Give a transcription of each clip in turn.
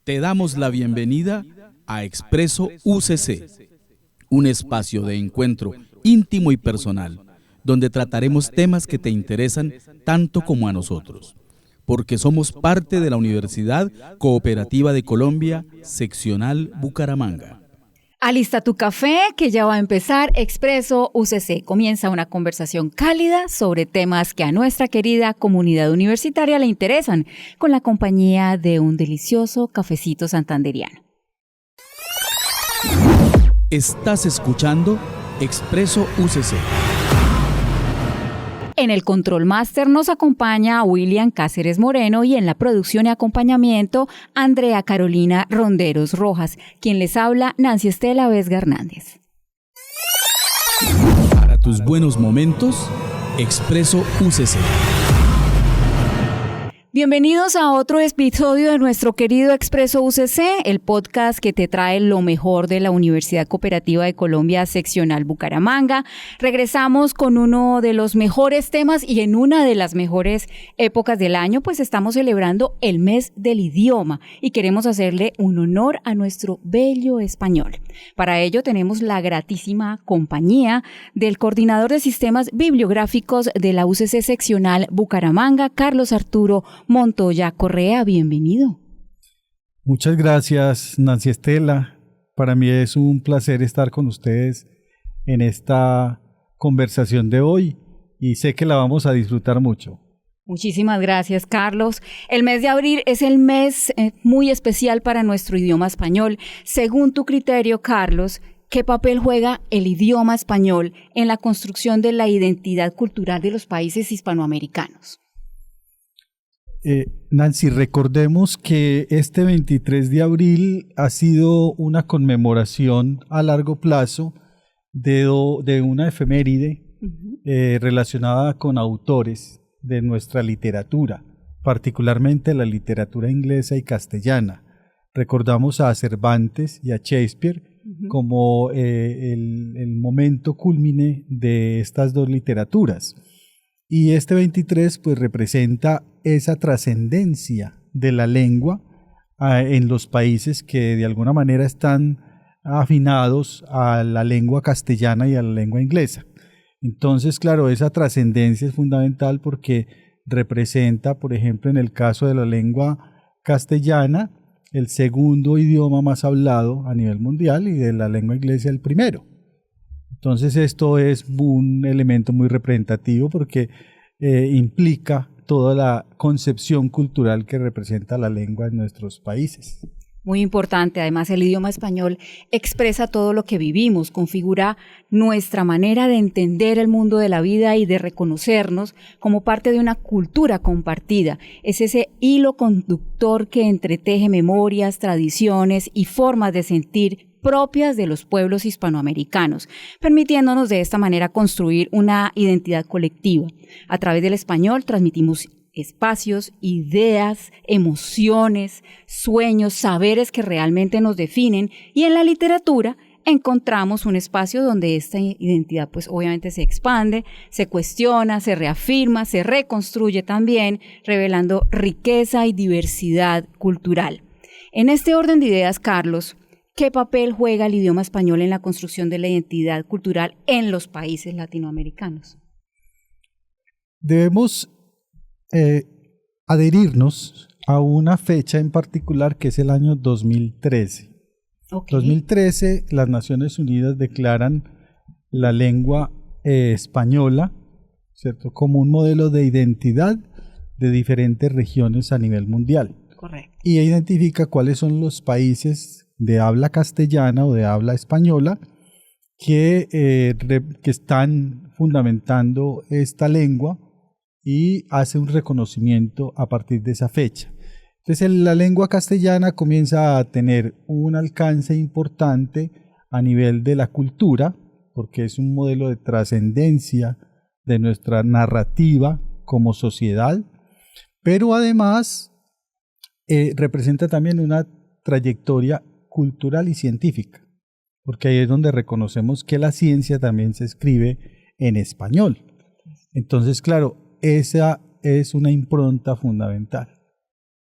Te damos la bienvenida a Expreso UCC, un espacio de encuentro íntimo y personal, donde trataremos temas que te interesan tanto como a nosotros, porque somos parte de la Universidad Cooperativa de Colombia, Seccional Bucaramanga. Alista tu café, que ya va a empezar Expreso UCC. Comienza una conversación cálida sobre temas que a nuestra querida comunidad universitaria le interesan, con la compañía de un delicioso cafecito santanderiano. Estás escuchando Expreso UCC. En el Control Master nos acompaña William Cáceres Moreno y en la producción y acompañamiento Andrea Carolina Ronderos Rojas, quien les habla Nancy Estela Vesga Hernández. Para tus buenos momentos, Expreso UCC. Bienvenidos a otro episodio de nuestro querido Expreso UCC, el podcast que te trae lo mejor de la Universidad Cooperativa de Colombia, Seccional Bucaramanga. Regresamos con uno de los mejores temas y en una de las mejores épocas del año, pues estamos celebrando el mes del idioma y queremos hacerle un honor a nuestro bello español. Para ello tenemos la gratísima compañía del coordinador de sistemas bibliográficos de la UCC Seccional Bucaramanga, Carlos Arturo Montoya Correa. Bienvenido. Muchas gracias, Nancy Estela. Para mí es un placer estar con ustedes en esta conversación de hoy y sé que la vamos a disfrutar mucho. Muchísimas gracias, Carlos. El mes de abril es el mes muy especial para nuestro idioma español. Según tu criterio, Carlos, ¿qué papel juega el idioma español en la construcción de la identidad cultural de los países hispanoamericanos? Nancy, recordemos que este 23 de abril ha sido una conmemoración a largo plazo de una efeméride relacionada con autores de nuestra literatura, particularmente la literatura inglesa y castellana. Recordamos a Cervantes y a Shakespeare como el momento cúlmine de estas dos literaturas. Y este 23 pues representa esa trascendencia de la lengua en los países que de alguna manera están afinados a la lengua castellana y a la lengua inglesa. Entonces, claro, esa trascendencia es fundamental porque representa, por ejemplo, en el caso de la lengua castellana, el segundo idioma más hablado a nivel mundial y de la lengua inglesa el primero. Entonces esto es un elemento muy representativo porque implica toda la concepción cultural que representa la lengua en nuestros países. Muy importante, además el idioma español expresa todo lo que vivimos, configura nuestra manera de entender el mundo de la vida y de reconocernos como parte de una cultura compartida. Es ese hilo conductor que entreteje memorias, tradiciones y formas de sentir propias de los pueblos hispanoamericanos, permitiéndonos de esta manera construir una identidad colectiva. A través del español transmitimos espacios, ideas, emociones, sueños, saberes que realmente nos definen, y en la literatura encontramos un espacio donde esta identidad pues obviamente se expande, se cuestiona, se reafirma, se reconstruye también, revelando riqueza y diversidad cultural. En este orden de ideas, Carlos, ¿qué papel juega el idioma español en la construcción de la identidad cultural en los países latinoamericanos? Debemos adherirnos a una fecha en particular que es el año 2013. Okay. 2013, las Naciones Unidas declaran la lengua española, ¿cierto?, como un modelo de identidad de diferentes regiones a nivel mundial. Correcto. Y identifica cuáles son los países de habla castellana o de habla española que están fundamentando esta lengua y hace un reconocimiento a partir de esa fecha. Entonces la lengua castellana comienza a tener un alcance importante a nivel de la cultura, porque es un modelo de trascendencia de nuestra narrativa como sociedad, pero además representa también una trayectoria cultural y científica, porque ahí es donde reconocemos que la ciencia también se escribe en español. Entonces, claro, esa es una impronta fundamental.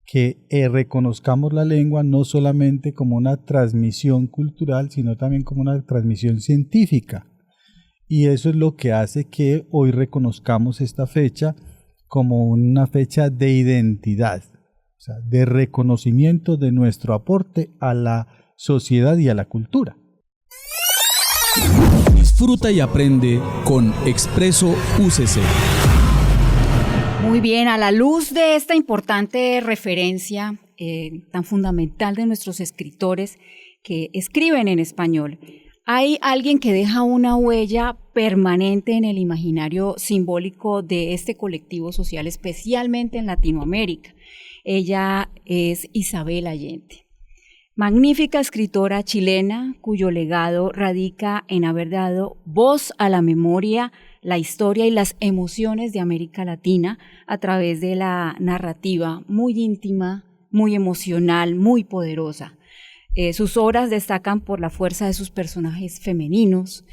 que reconozcamos la lengua no solamente como una transmisión cultural, sino también como una transmisión científica. Y eso es lo que hace que hoy reconozcamos esta fecha como una fecha de identidad, o sea, de reconocimiento de nuestro aporte a la sociedad y a la cultura. Disfruta y aprende con Expreso UCC. Muy bien, a la luz de esta importante referencia tan fundamental de nuestros escritores que escriben en español, hay alguien que deja una huella permanente en el imaginario simbólico de este colectivo social, especialmente en Latinoamérica. Ella es Isabel Allende, magnífica escritora chilena cuyo legado radica en haber dado voz a la memoria, la historia y las emociones de América Latina a través de la narrativa muy íntima, muy emocional, muy poderosa. Sus obras destacan por la fuerza de sus personajes femeninos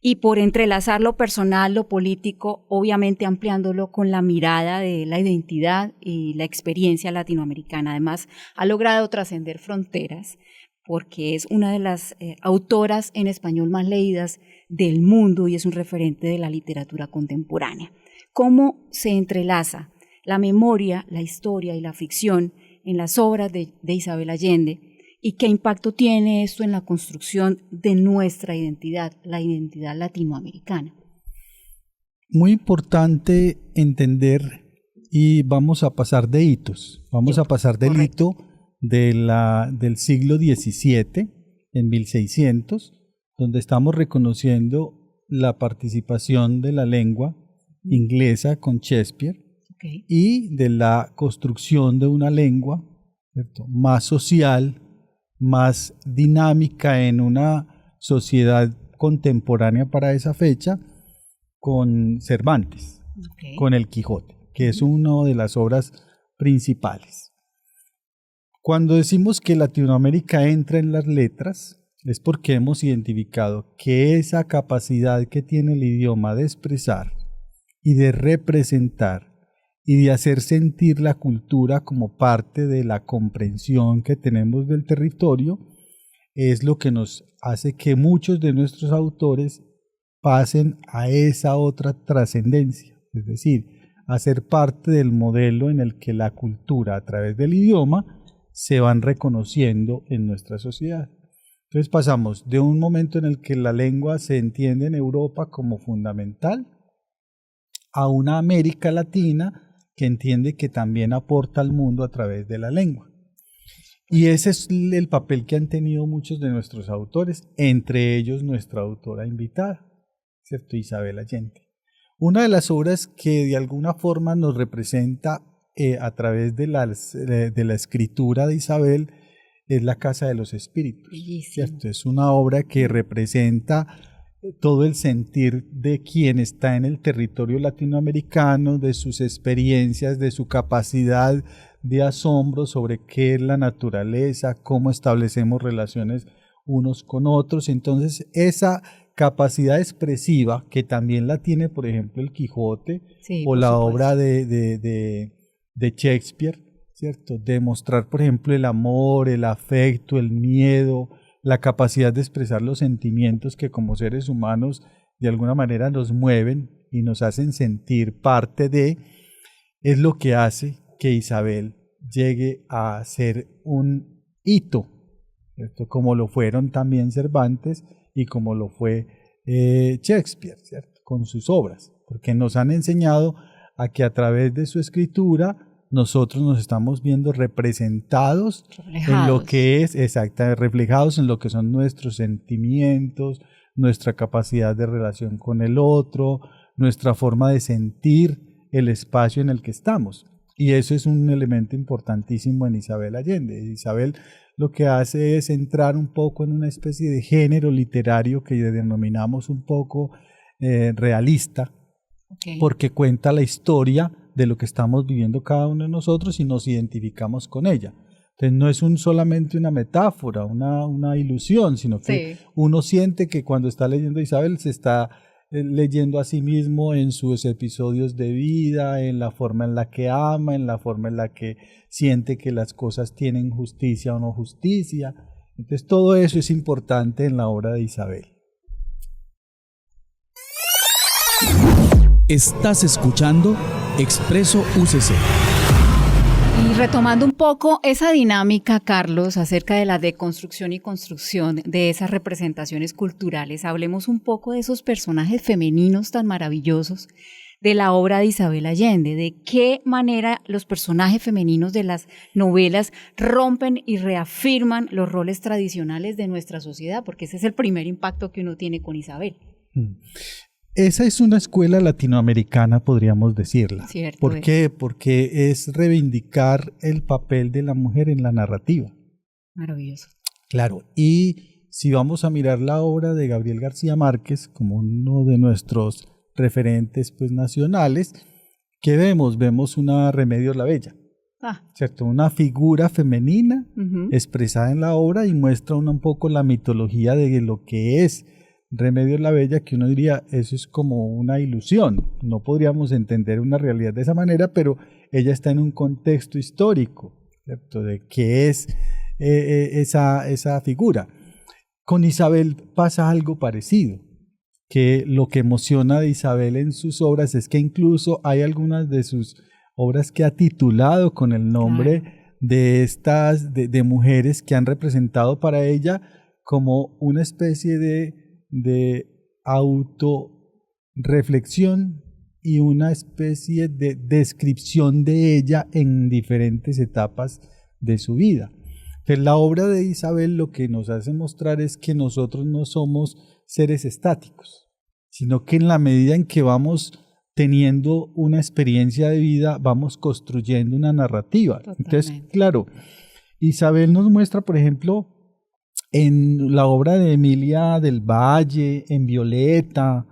y por entrelazar lo personal, lo político, obviamente ampliándolo con la mirada de la identidad y la experiencia latinoamericana. Además, ha logrado trascender fronteras porque es una de las autoras en español más leídas del mundo y es un referente de la literatura contemporánea. ¿Cómo se entrelaza la memoria, la historia y la ficción en las obras de Isabel Allende? ¿Y qué impacto tiene esto en la construcción de nuestra identidad, la identidad latinoamericana? Muy importante entender, y vamos a pasar de hitos. Vamos a pasar del hito del siglo XVII, en 1600, donde estamos reconociendo la participación de la lengua inglesa con Shakespeare, y de la construcción de una lengua, ¿cierto?, más social, más dinámica en una sociedad contemporánea para esa fecha, con Cervantes, con El Quijote, que es una de las obras principales. Cuando decimos que Latinoamérica entra en las letras, es porque hemos identificado que esa capacidad que tiene el idioma de expresar y de representar y de hacer sentir la cultura como parte de la comprensión que tenemos del territorio, es lo que nos hace que muchos de nuestros autores pasen a esa otra trascendencia, es decir, a ser parte del modelo en el que la cultura a través del idioma se van reconociendo en nuestra sociedad. Entonces pasamos de un momento en el que la lengua se entiende en Europa como fundamental a una América Latina que entiende que también aporta al mundo a través de la lengua. Y ese es el papel que han tenido muchos de nuestros autores, entre ellos nuestra autora invitada, ¿cierto?, Isabel Allende. Una de las obras que de alguna forma nos representa a través de la escritura de Isabel es La Casa de los Espíritus, ¿cierto? Es una obra que representa todo el sentir de quien está en el territorio latinoamericano, de sus experiencias, de su capacidad de asombro sobre qué es la naturaleza, cómo establecemos relaciones unos con otros. Entonces, esa capacidad expresiva, que también la tiene, por ejemplo, El Quijote, o la obra de Shakespeare, ¿cierto? De mostrar, por ejemplo, el amor, el afecto, el miedo, la capacidad de expresar los sentimientos que como seres humanos de alguna manera nos mueven y nos hacen sentir parte de, es lo que hace que Isabel llegue a ser un hito, ¿cierto?, como lo fueron también Cervantes y como lo fue Shakespeare, ¿cierto?, con sus obras, porque nos han enseñado a que a través de su escritura nosotros nos estamos viendo representados en lo que es, exactamente, reflejados en lo que son nuestros sentimientos, nuestra capacidad de relación con el otro, nuestra forma de sentir el espacio en el que estamos. Y eso es un elemento importantísimo en Isabel Allende. Isabel lo que hace es entrar un poco en una especie de género literario que denominamos un poco realista, porque cuenta la historia de lo que estamos viviendo cada uno de nosotros y nos identificamos con ella. Entonces no es solamente una metáfora, una ilusión, sino que uno siente que cuando está leyendo a Isabel se está leyendo a sí mismo en sus episodios de vida, en la forma en la que ama, en la forma en la que siente que las cosas tienen justicia o no justicia. Entonces todo eso es importante en la obra de Isabel. Estás escuchando Expreso UCC. Y retomando un poco esa dinámica, Carlos, acerca de la deconstrucción y construcción de esas representaciones culturales, hablemos un poco de esos personajes femeninos tan maravillosos de la obra de Isabel Allende, de qué manera los personajes femeninos de las novelas rompen y reafirman los roles tradicionales de nuestra sociedad, porque ese es el primer impacto que uno tiene con Isabel. Esa es una escuela latinoamericana, podríamos decirla. Cierto. ¿Por qué? Porque es reivindicar el papel de la mujer en la narrativa. Maravilloso. Claro, y si vamos a mirar la obra de Gabriel García Márquez como uno de nuestros referentes pues, nacionales, ¿qué vemos? Vemos una Remedios la Bella, ¿cierto? Una figura femenina expresada en la obra y muestra un poco la mitología de lo que es Remedios la Bella, que uno diría, eso es como una ilusión, no podríamos entender una realidad de esa manera, pero ella está en un contexto histórico, ¿cierto? De qué es esa figura. Con Isabel pasa algo parecido, que lo que emociona de Isabel en sus obras es que incluso hay algunas de sus obras que ha titulado con el nombre de estas de mujeres que han representado para ella como una especie de autorreflexión y una especie de descripción de ella en diferentes etapas de su vida. Entonces, la obra de Isabel lo que nos hace mostrar es que nosotros no somos seres estáticos, sino que en la medida en que vamos teniendo una experiencia de vida, vamos construyendo una narrativa. Totalmente. Entonces, claro, Isabel nos muestra, por ejemplo, en la obra de Emilia del Valle, en Violeta,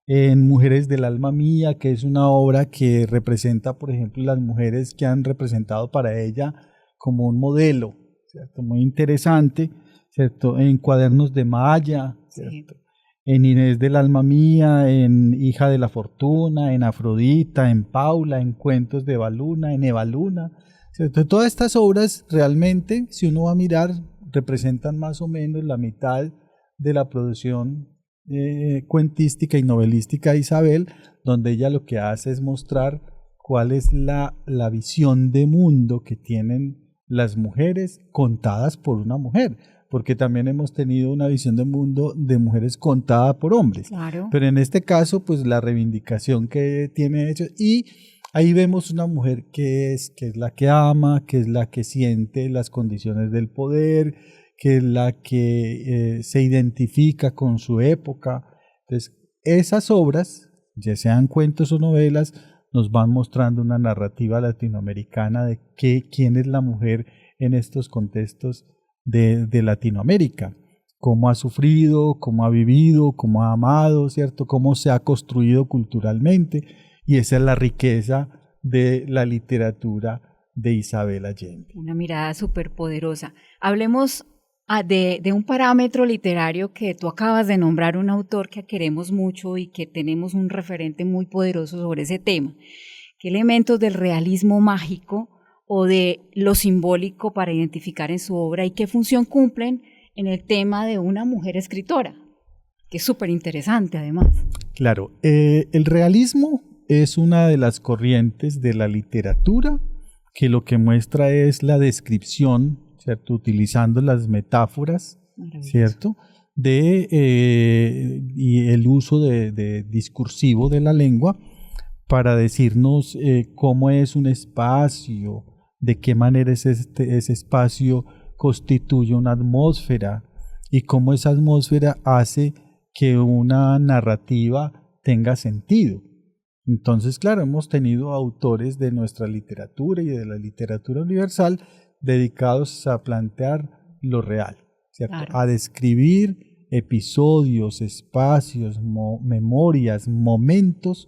en Mujeres del Alma Mía, que es una obra que representa, por ejemplo, las mujeres que han representado para ella como un modelo, ¿cierto? Muy interesante, ¿cierto? En Cuadernos de Maya, ¿cierto? Sí. En Inés del Alma Mía, en Hija de la Fortuna, en Afrodita, en Paula, en Cuentos de Evaluna, en Evaluna, ¿cierto? Todas estas obras realmente, si uno va a mirar, representan más o menos la mitad de la producción cuentística y novelística de Isabel, donde ella lo que hace es mostrar cuál es la visión de mundo que tienen las mujeres contadas por una mujer, porque también hemos tenido una visión de mundo de mujeres contada por hombres. Claro. Pero en este caso, pues la reivindicación que tiene hecho, y ahí vemos una mujer que es la que ama, que es la que siente las condiciones del poder, que es la que se identifica con su época. Entonces, esas obras, ya sean cuentos o novelas, nos van mostrando una narrativa latinoamericana de quién es la mujer en estos contextos de Latinoamérica, cómo ha sufrido, cómo ha vivido, cómo ha amado, ¿cierto? Cómo se ha construido culturalmente, y esa es la riqueza de la literatura de Isabel Allende. Una mirada súper poderosa. Hablemos de un parámetro literario que tú acabas de nombrar, un autor que queremos mucho y que tenemos un referente muy poderoso sobre ese tema. ¿Qué elementos del realismo mágico o de lo simbólico para identificar en su obra y qué función cumplen en el tema de una mujer escritora? Que es súper interesante además. Claro, el realismo es una de las corrientes de la literatura que lo que muestra es la descripción, ¿cierto? Utilizando las metáforas, ¿cierto? Y el uso de discursivo de la lengua para decirnos cómo es un espacio, de qué manera ese espacio constituye una atmósfera y cómo esa atmósfera hace que una narrativa tenga sentido. Entonces, claro, hemos tenido autores de nuestra literatura y de la literatura universal dedicados a plantear lo real, ¿cierto? Claro. A describir episodios, espacios, memorias, momentos,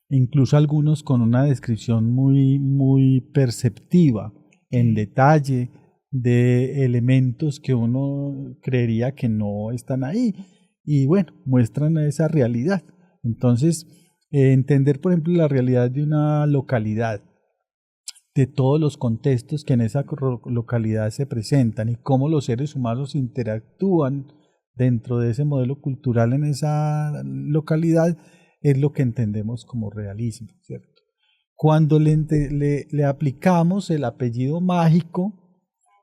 incluso algunos con una descripción muy, muy perceptiva, en detalle, de elementos que uno creería que no están ahí. Y bueno, muestran esa realidad. Entonces, entender, por ejemplo, la realidad de una localidad, de todos los contextos que en esa localidad se presentan y cómo los seres humanos interactúan dentro de ese modelo cultural en esa localidad, es lo que entendemos como realismo, ¿cierto? Cuando le aplicamos el apellido mágico,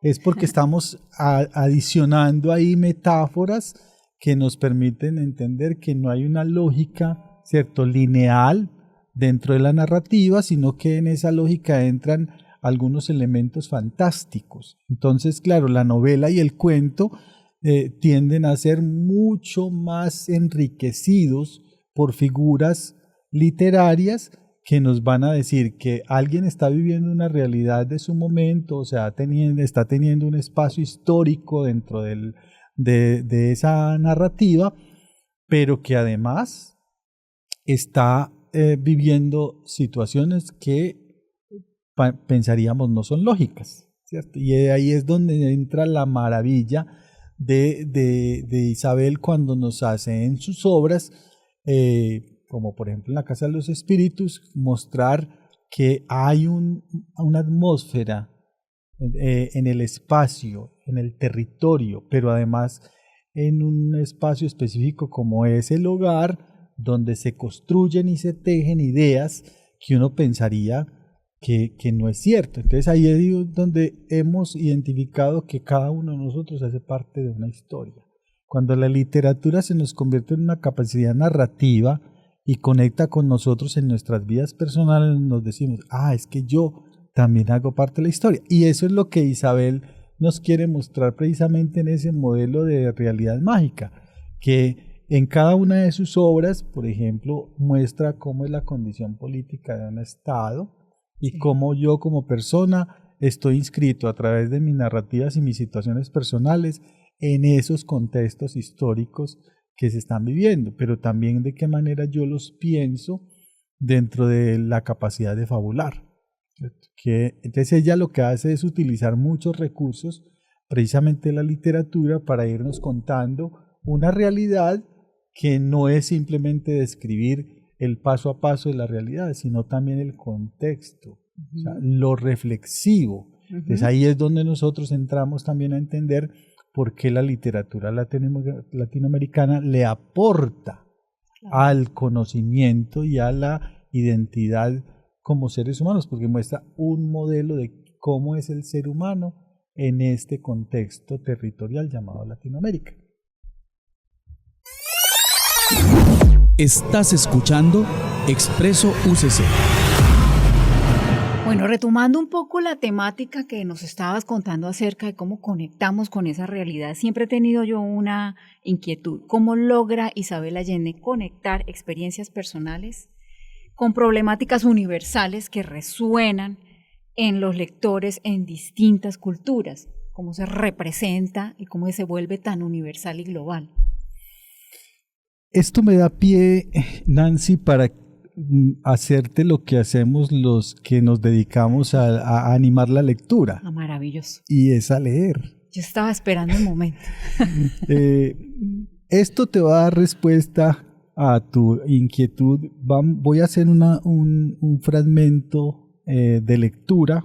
es porque estamos adicionando ahí metáforas que nos permiten entender que no hay una lógica, ¿cierto?, lineal dentro de la narrativa, sino que en esa lógica entran algunos elementos fantásticos. Entonces, claro, la novela y el cuento tienden a ser mucho más enriquecidos por figuras literarias que nos van a decir que alguien está viviendo una realidad de su momento, o sea, está teniendo un espacio histórico dentro de esa narrativa, pero que además está viviendo situaciones que pensaríamos no son lógicas, ¿cierto? Y ahí es donde entra la maravilla de Isabel cuando nos hace en sus obras, como por ejemplo en La Casa de los Espíritus, mostrar que hay una atmósfera en el espacio, en el territorio, pero además en un espacio específico como es el hogar, donde se construyen y se tejen ideas que uno pensaría que no es cierto. Entonces ahí es donde hemos identificado que cada uno de nosotros hace parte de una historia. Cuando la literatura se nos convierte en una capacidad narrativa y conecta con nosotros en nuestras vidas personales, nos decimos, es que yo también hago parte de la historia. Y eso es lo que Isabel nos quiere mostrar precisamente en ese modelo de realidad mágica, que en cada una de sus obras, por ejemplo, muestra cómo es la condición política de un Estado y cómo yo como persona estoy inscrito a través de mis narrativas y mis situaciones personales en esos contextos históricos que se están viviendo, pero también de qué manera yo los pienso dentro de la capacidad de fabular. Entonces ella lo que hace es utilizar muchos recursos, precisamente la literatura, para irnos contando una realidad que no es simplemente describir el paso a paso de la realidad, sino también el contexto, o sea, lo reflexivo. Entonces ahí es donde nosotros entramos también a entender por qué la literatura latinoamericana le aporta al conocimiento y a la identidad como seres humanos, porque muestra un modelo de cómo es el ser humano en este contexto territorial llamado Latinoamérica. Estás escuchando Expreso UCC. Bueno, retomando un poco la temática que nos estabas contando acerca de cómo conectamos con esa realidad, siempre he tenido yo una inquietud. ¿Cómo logra Isabel Allende conectar experiencias personales con problemáticas universales que resuenan en los lectores en distintas culturas? ¿Cómo se representa y cómo se vuelve tan universal y global? Esto me da pie, Nancy, para hacerte lo que hacemos los que nos dedicamos a animar la lectura. Maravilloso. Y es a leer. Yo estaba esperando el momento. Esto te va a dar respuesta a tu inquietud. Voy a hacer un fragmento de lectura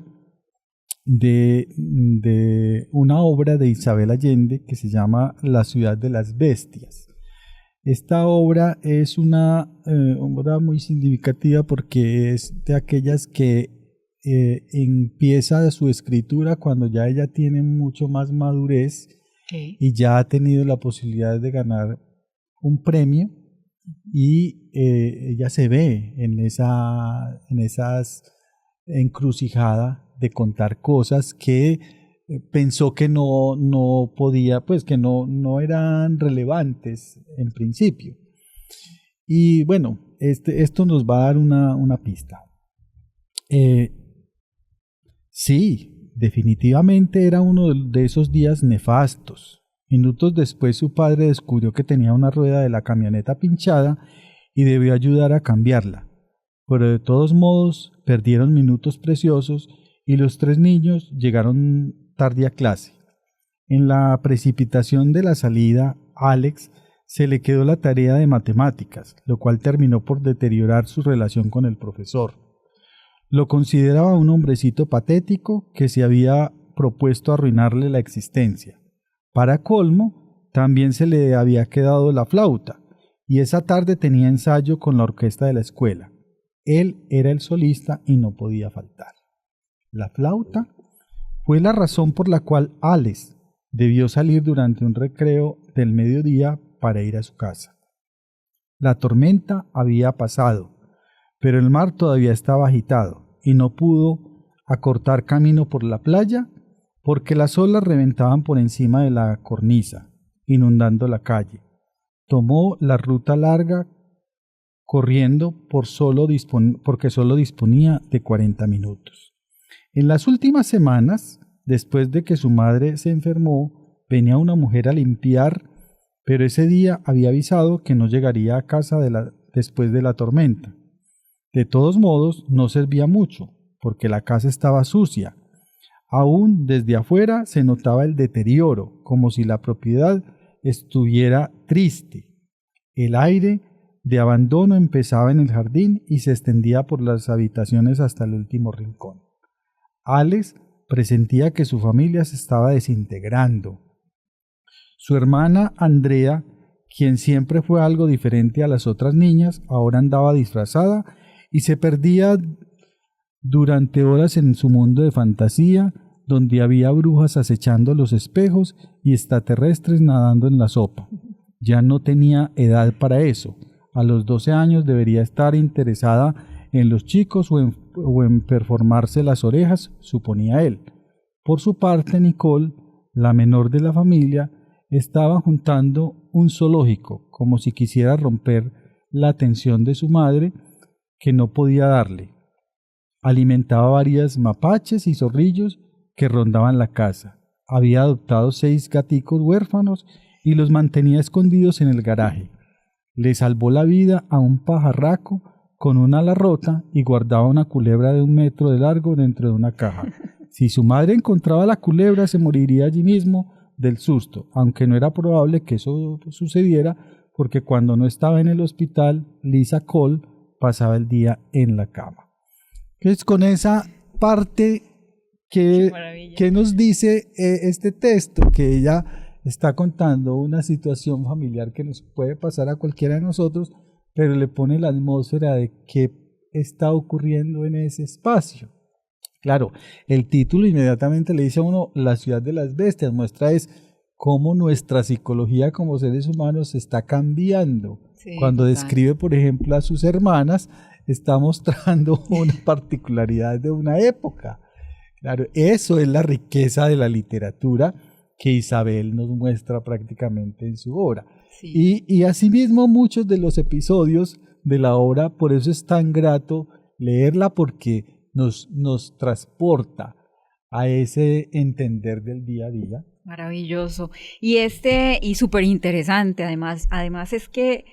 de una obra de Isabel Allende que se llama La ciudad de las bestias. Esta obra es una obra muy significativa porque es de aquellas que empieza su escritura cuando ya ella tiene mucho más madurez y ya ha tenido la posibilidad de ganar un premio y ella se ve en esas encrucijada de contar cosas que pensó que no podía, pues que no eran relevantes en principio. Y bueno, esto nos va a dar una pista. Sí, definitivamente era uno de esos días nefastos. Minutos después su padre descubrió que tenía una rueda de la camioneta pinchada y debió ayudar a cambiarla. Pero de todos modos perdieron minutos preciosos y los 3 niños llegaron tarde a clase. En la precipitación de la salida, Alex se le quedó la tarea de matemáticas, lo cual terminó por deteriorar su relación con el profesor. Lo consideraba un hombrecito patético que se había propuesto arruinarle la existencia. Para colmo, también se le había quedado la flauta, y esa tarde tenía ensayo con la orquesta de la escuela. Él era el solista y no podía faltar. La flauta fue la razón por la cual Alex debió salir durante un recreo del mediodía para ir a su casa. La tormenta había pasado, pero el mar todavía estaba agitado y no pudo acortar camino por la playa porque las olas reventaban por encima de la cornisa, inundando la calle. Tomó la ruta larga corriendo porque solo disponía de 40 minutos. En las últimas semanas, después de que su madre se enfermó, venía una mujer a limpiar, pero ese día había avisado que no llegaría a casa después de la tormenta. De todos modos, no servía mucho, porque la casa estaba sucia. Aún desde afuera se notaba el deterioro, como si la propiedad estuviera triste. El aire de abandono empezaba en el jardín y se extendía por las habitaciones hasta el último rincón. Alex presentía que su familia se estaba desintegrando. Su hermana Andrea, quien siempre fue algo diferente a las otras niñas, ahora andaba disfrazada y se perdía durante horas en su mundo de fantasía, donde había brujas acechando los espejos y extraterrestres nadando en la sopa. Ya no tenía edad para eso. A los 12 años debería estar interesada en los chicos o en performarse las orejas, suponía él. Por su parte, Nicole, la menor de la familia, estaba juntando un zoológico, como si quisiera romper la atención de su madre, que no podía darle. Alimentaba varias mapaches y zorrillos que rondaban la casa. Había adoptado 6 gaticos huérfanos y los mantenía escondidos en el garaje. Le salvó la vida a un pajarraco con una ala rota y guardaba una culebra de 1 metro de largo dentro de una caja. Si su madre encontraba la culebra, se moriría allí mismo del susto, aunque no era probable que eso sucediera, porque cuando no estaba en el hospital, Lisa Cole pasaba el día en la cama. Entonces, con esa parte que nos dice este texto, que ella está contando una situación familiar que nos puede pasar a cualquiera de nosotros, pero le pone la atmósfera de qué está ocurriendo en ese espacio. Claro, el título inmediatamente le dice a uno La ciudad de las bestias, muestra es cómo nuestra psicología como seres humanos está cambiando. Sí, cuando describe, por ejemplo, a sus hermanas, está mostrando una particularidad de una época. Claro, eso es la riqueza de la literatura que Isabel nos muestra prácticamente en su obra. Sí. Y asimismo muchos de los episodios de la obra, por eso es tan grato leerla, porque nos transporta a ese entender del día a día. Maravilloso. Y súper interesante, además es que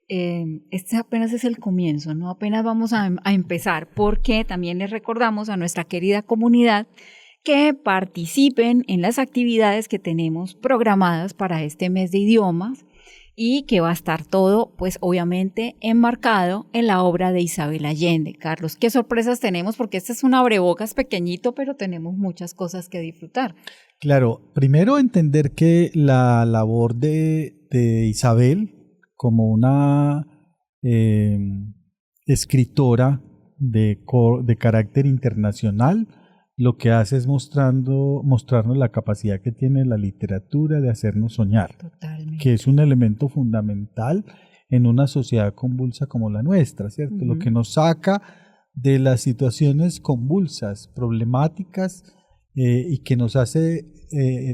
este apenas es el comienzo, ¿no? Apenas vamos a empezar, porque también les recordamos a nuestra querida comunidad que participen en las actividades que tenemos programadas para este mes de idiomas y que va a estar todo, pues obviamente, enmarcado en la obra de Isabel Allende. Carlos, ¿qué sorpresas tenemos? Porque este es un abrebocas pequeñito, pero tenemos muchas cosas que disfrutar. Claro, primero entender que la labor de Isabel como una escritora de carácter internacional, lo que hace es mostrarnos la capacidad que tiene la literatura de hacernos soñar. Totalmente. Que es un elemento fundamental en una sociedad convulsa como la nuestra, ¿cierto? Uh-huh. Lo que nos saca de las situaciones convulsas, problemáticas, y que nos hace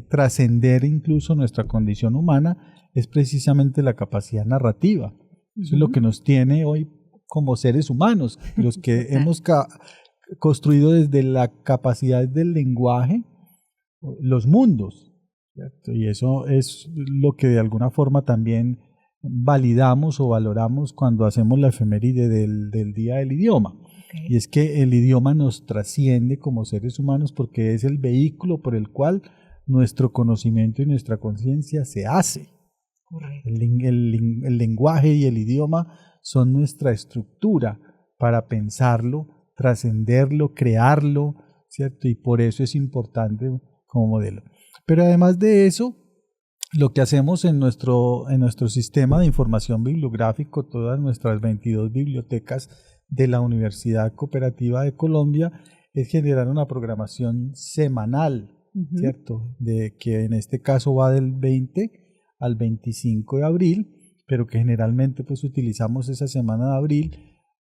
trascender incluso nuestra condición humana, es precisamente la capacidad narrativa. Uh-huh. Eso es lo que nos tiene hoy como seres humanos, los que hemos construido desde la capacidad del lenguaje los mundos, ¿cierto? Y eso es lo que de alguna forma también validamos o valoramos cuando hacemos la efeméride del Día del Idioma. Okay. Y es que el idioma nos trasciende como seres humanos porque es el vehículo por el cual nuestro conocimiento y nuestra conciencia se hace. Correcto. El lenguaje y el idioma son nuestra estructura para pensarlo, trascenderlo, crearlo, ¿cierto? Y por eso es importante como modelo. Pero además de eso, lo que hacemos en nuestro sistema de información bibliográfico, todas nuestras 22 bibliotecas de la Universidad Cooperativa de Colombia, es generar una programación semanal, ¿cierto? Que en este caso va del 20 al 25 de abril, pero que generalmente pues utilizamos esa semana de abril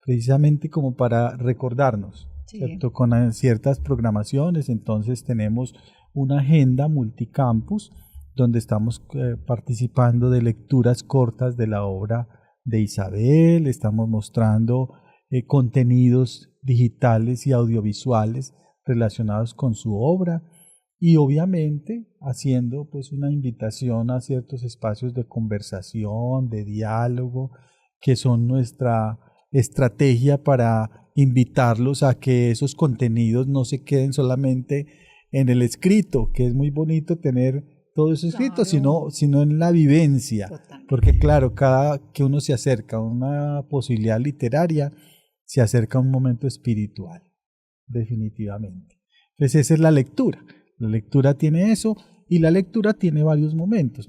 precisamente como para recordarnos, ¿cierto? Con ciertas programaciones. Entonces tenemos una agenda multicampus donde estamos participando de lecturas cortas de la obra de Isabel, estamos mostrando contenidos digitales y audiovisuales relacionados con su obra y obviamente haciendo pues una invitación a ciertos espacios de conversación, de diálogo, que son nuestra estrategia para invitarlos a que esos contenidos no se queden solamente en el escrito, que es muy bonito tener todo eso escrito, sino en la vivencia. Totalmente. Porque claro, cada que uno se acerca a una posibilidad literaria, se acerca a un momento espiritual, definitivamente. Entonces esa es la lectura. La lectura tiene eso y la lectura tiene varios momentos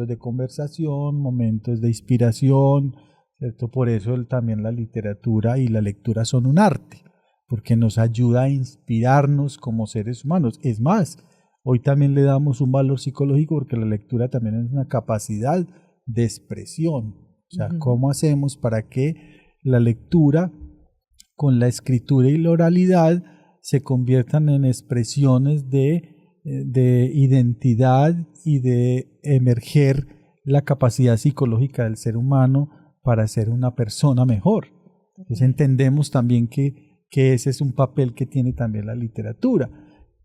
de conversación, momentos de inspiración, ¿cierto? Por eso también la literatura y la lectura son un arte, porque nos ayuda a inspirarnos como seres humanos. Es más, hoy también le damos un valor psicológico porque la lectura también es una capacidad de expresión. O sea, ¿cómo hacemos para que la lectura con la escritura y la oralidad se conviertan en expresiones de identidad y de emerger la capacidad psicológica del ser humano para ser una persona mejor? Entonces entendemos también que ese es un papel que tiene también la literatura.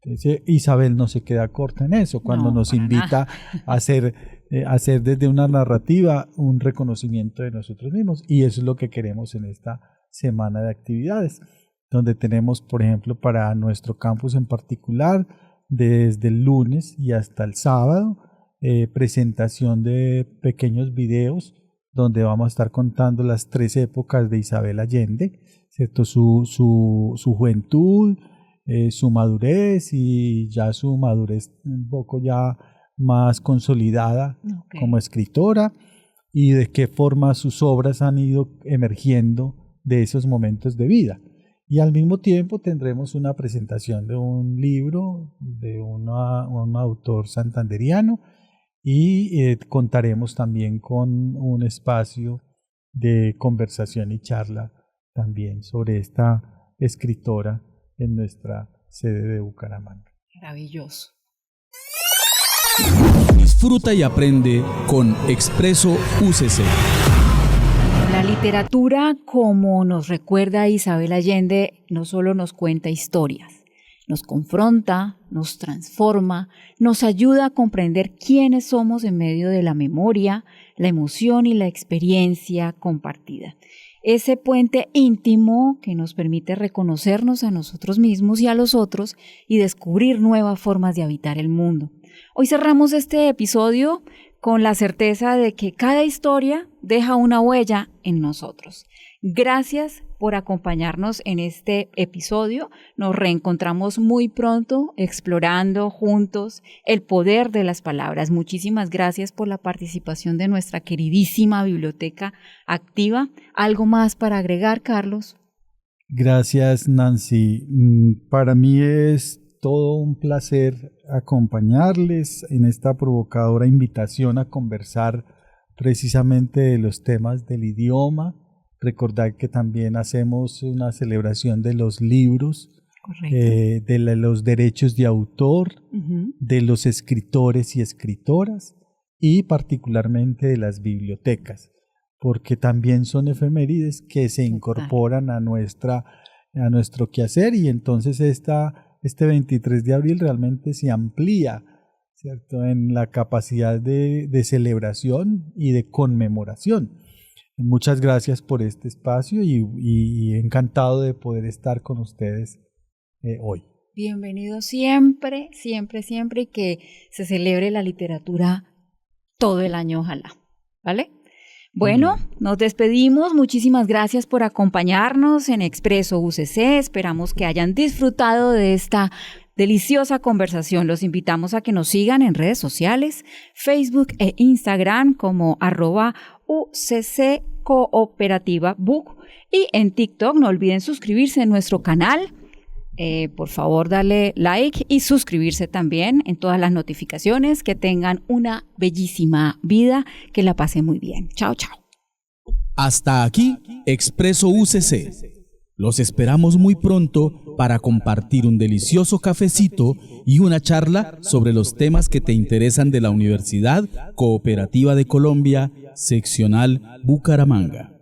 Entonces Isabel no se queda corta en eso cuando nos invita a hacer desde una narrativa un reconocimiento de nosotros mismos, y eso es lo que queremos en esta semana de actividades, donde tenemos, por ejemplo, para nuestro campus en particular, desde el lunes y hasta el sábado, presentación de pequeños videos donde vamos a estar contando las 3 épocas de Isabel Allende, ¿cierto? Su juventud, su madurez y ya su madurez un poco ya más consolidada como escritora, y de qué forma sus obras han ido emergiendo de esos momentos de vida. Y al mismo tiempo tendremos una presentación de un libro de un autor santanderiano, y contaremos también con un espacio de conversación y charla también sobre esta escritora en nuestra sede de Bucaramanga. Maravilloso. Disfruta y aprende con Expreso UCC. La literatura, como nos recuerda Isabel Allende, no solo nos cuenta historias, nos confronta, nos transforma, nos ayuda a comprender quiénes somos en medio de la memoria, la emoción y la experiencia compartida. Ese puente íntimo que nos permite reconocernos a nosotros mismos y a los otros y descubrir nuevas formas de habitar el mundo. Hoy cerramos este episodio con la certeza de que cada historia deja una huella en nosotros. Gracias por acompañarnos en este episodio. Nos reencontramos muy pronto explorando juntos el poder de las palabras. Muchísimas gracias por la participación de nuestra queridísima biblioteca activa. ¿Algo más para agregar, Carlos? Gracias, Nancy. Para mí es todo un placer acompañarles en esta provocadora invitación a conversar precisamente de los temas del idioma. Recordar que también hacemos una celebración de los libros, de los derechos de autor, de los escritores y escritoras, y particularmente de las bibliotecas, porque también son efemérides que se incorporan a nuestro quehacer, y entonces este 23 de abril realmente se amplía, ¿cierto?, en la capacidad de celebración y de conmemoración. Muchas gracias por este espacio y encantado de poder estar con ustedes hoy. Bienvenido siempre, siempre, siempre, y que se celebre la literatura todo el año, ojalá. ¿Vale? Bueno, nos despedimos. Muchísimas gracias por acompañarnos en Expreso UCC. Esperamos que hayan disfrutado de esta deliciosa conversación. Los invitamos a que nos sigan en redes sociales, Facebook e Instagram como @UCC Cooperativa BUC, y en TikTok. No olviden suscribirse en nuestro canal. Por favor, darle like y suscribirse también en todas las notificaciones. Que tengan una bellísima vida, que la pasen muy bien. Chao, chao. Hasta aquí, Expreso UCC. Los esperamos muy pronto para compartir un delicioso cafecito y una charla sobre los temas que te interesan de la Universidad Cooperativa de Colombia, Seccional Bucaramanga.